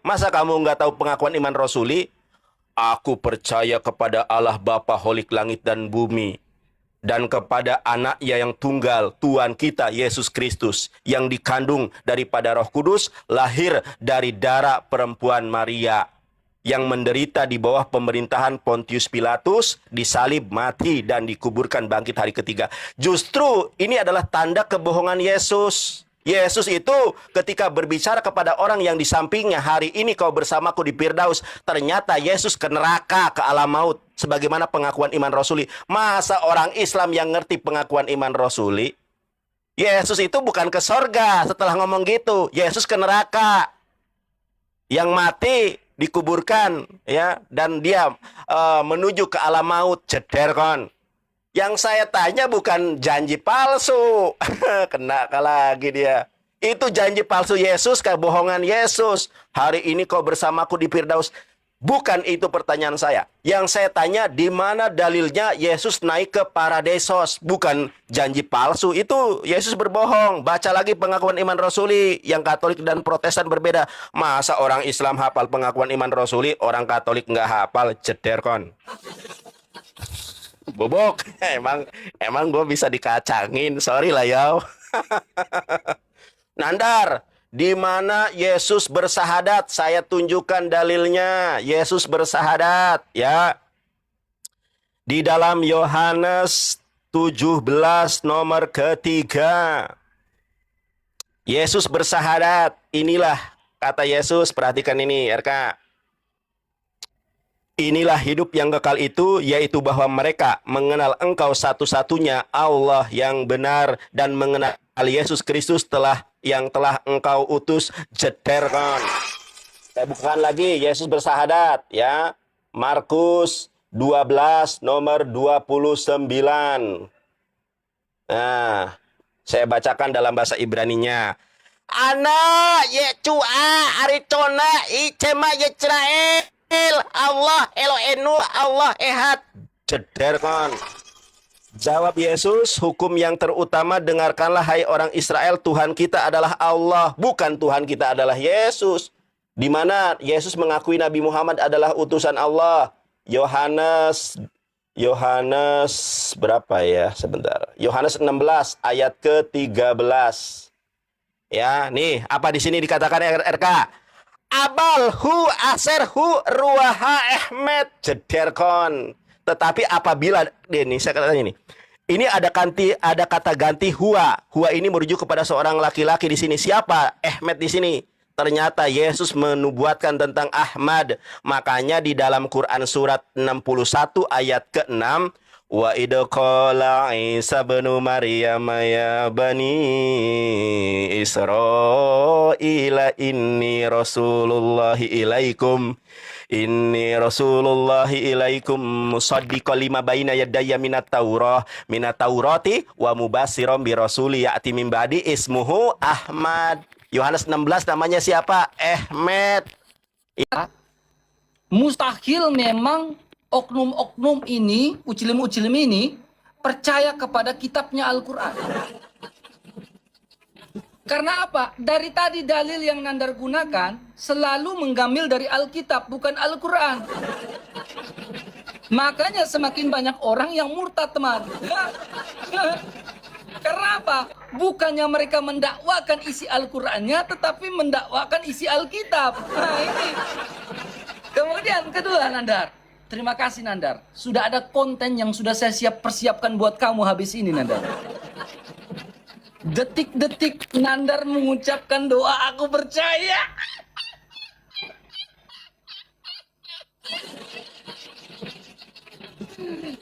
Masa kamu nggak tahu pengakuan iman rasuli? Aku percaya kepada Allah Bapa Holik langit dan bumi, dan kepada anaknya yang tunggal, Tuhan kita Yesus Kristus, yang dikandung daripada Roh Kudus, lahir dari darah perempuan Maria, yang menderita di bawah pemerintahan Pontius Pilatus, disalib, mati, dan dikuburkan bangkit hari ketiga. Justru ini adalah tanda kebohongan Yesus. Yesus itu ketika berbicara kepada orang yang di sampingnya, hari ini kau bersamaku di Firdaus, ternyata Yesus ke neraka, ke alam maut, sebagaimana pengakuan iman rasuli. Masa orang Islam yang ngerti pengakuan iman rasuli? Yesus itu bukan ke sorga setelah ngomong gitu. Yesus ke neraka. Yang mati dikuburkan, ya, dan dia menuju ke alam maut. Jeder kon. Yang saya tanya bukan janji palsu. Kena lagi dia. Itu janji palsu Yesus, kebohongan Yesus. Hari ini kau bersamaku di Firdaus. Bukan itu pertanyaan saya. Yang saya tanya, di mana dalilnya Yesus naik ke Paradisos? Bukan janji palsu. Itu Yesus berbohong. Baca lagi pengakuan iman rasuli. Yang Katolik dan Protestan berbeda. Masa orang Islam hafal pengakuan iman rasuli, orang Katolik nggak hafal? Jeder kon. Bobok. Emang gue bisa dikacangin. Sorry lah ya. Nandar, di mana Yesus bersahadat? Saya tunjukkan dalilnya. Yesus bersahadat, ya. Di dalam Yohanes 17 nomor ketiga. Yesus bersahadat. Inilah kata Yesus, perhatikan ini, RK. Inilah hidup yang kekal itu, yaitu bahwa mereka mengenal Engkau satu-satunya Allah yang benar, dan mengenal Yesus Kristus yang telah Engkau utus. Jeder kan. Saya bukakan lagi, Yesus bersahadat, ya. Markus 12 nomor 29. Nah, saya bacakan dalam bahasa Ibraninya. Ana yecua aricona icema yecrael Allah Elohenu Allah Ehad. Jeder kan. Jawab Yesus, hukum yang terutama dengarkanlah hai orang Israel, Tuhan kita adalah Allah, bukan Tuhan kita adalah Yesus. Di mana Yesus mengakui Nabi Muhammad adalah utusan Allah. Yohanes berapa ya? Sebentar. Yohanes 16 ayat ke-13. Ya, nih apa di sini dikatakan RK? Abalhu aserhu ruaha Ahmed jederkon. Tetapi apabila ini saya katakan ini ada kata ganti huwa. Huwa ini merujuk kepada seorang laki-laki di sini. Siapa Ahmed di sini? Ternyata Yesus menubuatkan tentang Ahmad. Makanya di dalam Quran surat 61 ayat ke-6, wa idh qala Isa bin Maryam ya bani Israila inni rasulullahi ilaikum musaddiqan lima baina yadayya minat taurati wa mubassiran bi rasuli ya'ti min ba'di ismuhu Ahmad. Yohanes 16 namanya siapa? Ahmad. Ya. Mustahil memang oknum-oknum ini, ucilim-ucilim ini, percaya kepada kitabnya Al-Quran. Karena apa? Dari tadi dalil yang Nandar gunakan selalu menggambil dari Alkitab, bukan Al-Quran. Makanya semakin banyak orang yang murtad, teman. Karena apa? Bukannya mereka mendakwakan isi Al-Qurannya, tetapi mendakwakan isi Alkitab. Nah ini. Kemudian kedua, Nandar. Terima kasih, Nandar. Sudah ada konten yang sudah saya persiapkan buat kamu habis ini, Nandar. Detik-detik Nandar mengucapkan doa aku percaya.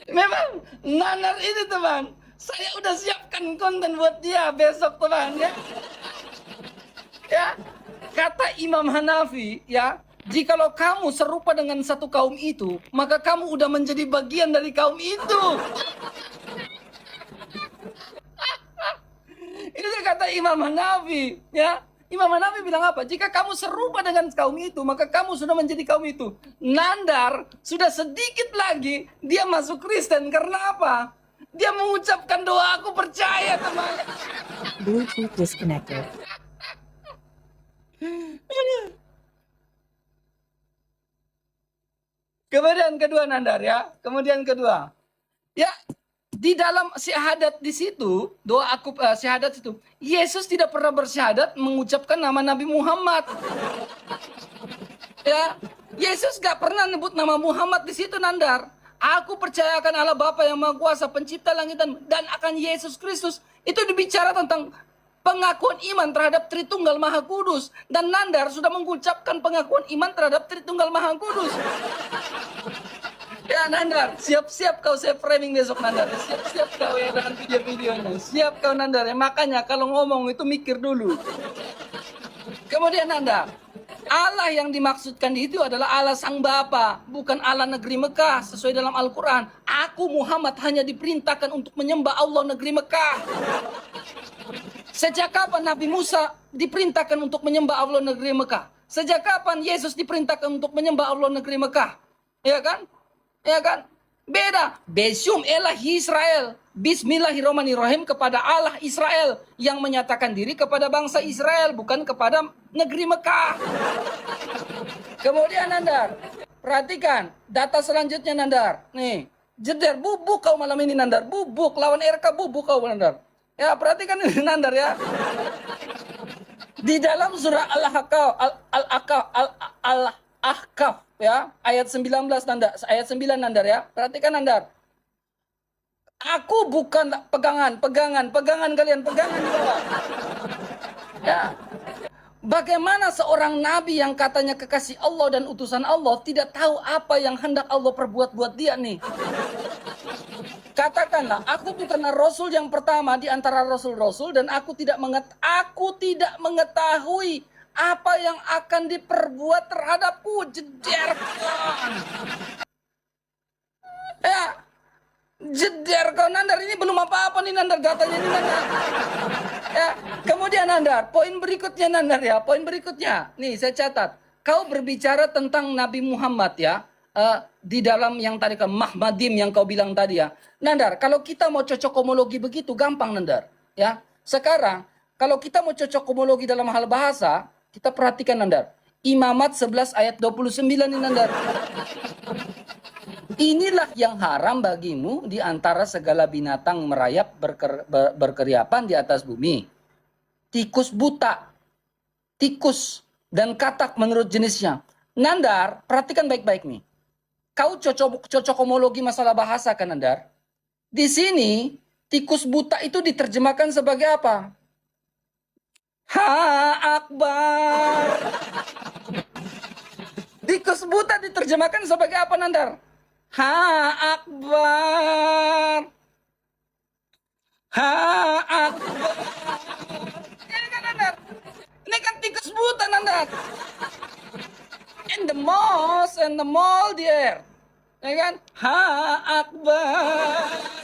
Memang Nandar ini, teman, saya udah siapkan konten buat dia besok, teman, ya. Ya, kata Imam Hanafi, ya, jikalau kamu serupa dengan satu kaum itu, maka kamu udah menjadi bagian dari kaum itu. Itu kata Imam Hanafi, ya. Imam Hanafi bilang apa? Jika kamu serupa dengan kaum itu, maka kamu sudah menjadi kaum itu. Nandar sudah sedikit lagi dia masuk Kristen. Karena apa? Dia mengucapkan doa aku percaya, teman. Bluetooth disconnected. Kemudian kedua Nandar ya. Kemudian kedua. Ya, di dalam syahadat di situ, doa aku syahadat itu, Yesus tidak pernah bersyahadat mengucapkan nama Nabi Muhammad. Ya, Yesus gak pernah nyebut nama Muhammad di situ Nandar. Aku percaya akan Allah Bapa yang Maha Kuasa, pencipta langit dan akan Yesus Kristus. Itu dibicara tentang pengakuan iman terhadap Tritunggal Maha Kudus. Dan Nandar sudah mengucapkan pengakuan iman terhadap Tritunggal Maha Kudus. Ya Nandar, siap-siap kau saya framing besok Nandar. Siap-siap kau ya dengan video-videonya. Siap kau Nandar ya. Makanya kalau ngomong itu mikir dulu. Kemudian Nandar, Allah yang dimaksudkan di itu adalah Allah Sang Bapa, bukan Allah negeri Mekah sesuai dalam Al-Quran. Aku Muhammad hanya diperintahkan untuk menyembah Allah negeri Mekah. Sejak kapan Nabi Musa diperintahkan untuk menyembah Allah negeri Mekah? Sejak kapan Yesus diperintahkan untuk menyembah Allah negeri Mekah? Ya kan? Ya kan? Beda. Besum elah Israel. Bismillahirrahmanirrahim kepada Allah Israel yang menyatakan diri kepada bangsa Israel, bukan kepada negeri Mekah. Kemudian Nandar, perhatikan data selanjutnya Nandar. Nih, jeder bubuk kau malam ini Nandar. Bubuk lawan RK bubuk kau Nandar. Ya, perhatikan ini Nandar ya. Di dalam surah Al-Ahqaf ya, ayat 19 Nandar, ayat 9 Nandar ya. Perhatikan Nandar. Aku bukan pegangan kalian, pegangan di bawah. Ya. Bagaimana seorang nabi yang katanya kekasih Allah dan utusan Allah tidak tahu apa yang hendak Allah perbuat buat dia nih? Katakanlah, aku bukanlah rasul yang pertama di antara rasul-rasul dan aku tidak mengetahui apa yang akan diperbuat terhadapku. Jederkan. Ya. Jeder kau Nandar, ini belum apa-apa nih Nandar, datanya ini Nandar. Ya, kemudian Nandar, poin berikutnya Nandar ya, poin berikutnya. Nih saya catat. Kau berbicara tentang Nabi Muhammad ya, di dalam yang tadi kan Mahmadim yang kau bilang tadi ya. Nandar, kalau kita mau cocok homologi begitu gampang Nandar, ya. Sekarang kalau kita mau cocok homologi dalam hal bahasa, kita perhatikan Nandar. Imamat 11 ayat 29 ini Nandar. Inilah yang haram bagimu di antara segala binatang merayap berkeriapan di atas bumi. Tikus buta, tikus, dan katak menurut jenisnya. Nandar, perhatikan baik-baik nih. Kau cocok homologi masalah bahasa kan Nandar? Di sini, tikus buta itu diterjemahkan sebagai apa? Ha Akbar. Tikus buta diterjemahkan sebagai apa Nandar? Ha Akbar. Ha Akbar. Ini kan Nandar. Ini kan tikus buta Nandar. And the mouse and the mole deer. Ya kan? Ha Akbar.